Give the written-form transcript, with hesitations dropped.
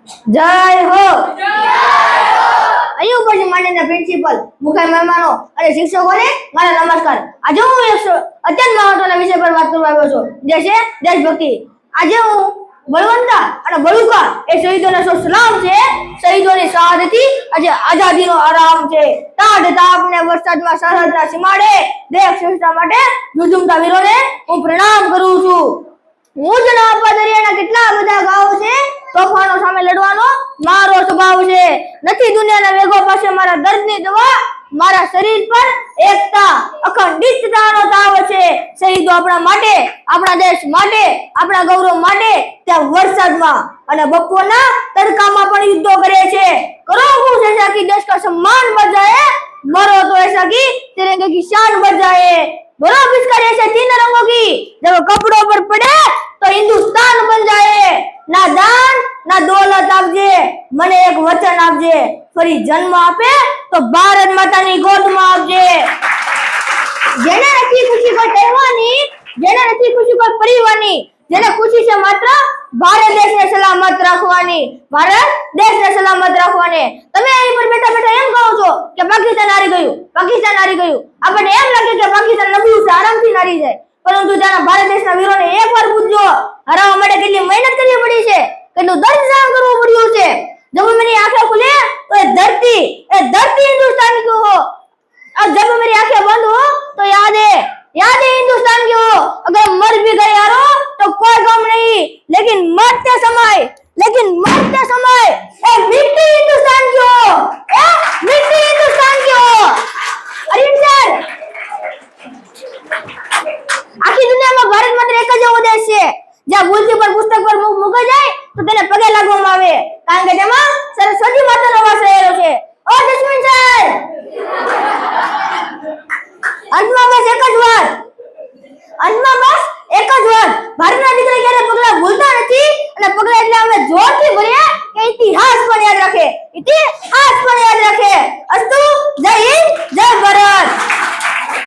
જય હો. અહીં ઉપરથી માનનીય પ્રિન્સિપલ, મુખ્ય મહેમાનો અને શિક્ષકોને મારા નમસ્કાર. આજે હું એક અત્યંત મહત્વના વિષય પર વાત કરવા આવ્યો છું, જે છે દેશભક્તિ. આજે હું બળવંતા અને બળુકા એ શહીદોને સલામ છે. શહીદોની શહાદતથી આજે આઝાદીનો આરામ છે. ટાઢ તાપને વરસાદમાં સરહદના સીમાડે દેશ સુરક્ષા માટે ઝઝૂમતા વીરોને હું પ્રણામ કરું છું. હું જ આપવા દરિયાના કેટલા બધા ગાઓ છે. તોફાનો સામે લડવાનો મારો સ્વભાવ છે. નથી દુનિયાના વેગો પાસે મારા દર્દની દવા. મારા શરીર પર એકતા અખંડિતતાનો તાવ છે. શહીદો આપણા માટે, આપણા દેશ માટે, આપણા ગૌરવ માટે ત્યાં વરસાદમાં અને બપોરના તડકામાં પણ યુદ્ધો કરે છે. કરો कुछ ऐसा कि देश का सम्मान बढ़ जाए, मरो तो ऐसा कि तिरंगे की शान बढ़ जाए. बोलो पिचकारी ऐसे तीन रंगों की जब कपड़ों पर पड़े तो हिंदुस्तान बन जाए. ना दान ना दौलत आपजे, મને એક વચન આપજે, ફરી જન્મ આપે તો ભારત માતાની ગોદમાં આપજે. જેને નથી ખુશી કોઈ કહેવાની, જેને નથી ખુશી કોઈ પરિવારની, જેને ખુશી છે માત્ર ભારત દેશને સલામત રાખવાની, ભારત દેશને સલામત રાખવાની. તમે અહીં પર બેઠા બેઠા એમ કહો છો કે પાકિસ્તાન હારી ગયું, પાકિસ્તાન હારી ગયું. આપણને એમ લાગે કે પાકિસ્તાન નબળું છે, આરામથી હારી જાય. પરંતુ જાના ભારત દેશના વીરોને એકવાર પૂછજો, હરાવવા માટે કેટલી મહેનત કરવી પડી છે, કેટલું દર્દ સહન કરવું પડ્યું છે. जब मेरी आंखें खुले तो ये धरती हिंदुस्तान की हो, और जब मेरी आंखें बंद हो तो याद है हिंदुस्तान की हो. अगर मर भी गए यारो तो कोई गम नहीं, लेकिन मरते समय ए मिट्टी हिंदुस्तान की हो, ए मिट्टी हिंदुस्तान की हो. अरे सर, આખી દુનિયામાં ભારત માત્ર એક જ એવો દેશ છે જ્યાં ભૂલથી પર પુસ્તક પર મૂકાઈ જાય તો તેને પગે લાગવામાં આવે, કારણ કે તેમાં સરસ્વતી માતાનો વાસ રહેલો છે. ઓ જસ્મીન સર, અંતમાં બસ એક જ વાત, ભારતના દીકરા ક્યારે પગલા ભૂલતા નથી, અને પગલા એટલે અમે જોરથી ભરીએ કે ઇતિહાસ પણ યાદ રાખે, ઇતિહાસ પણ યાદ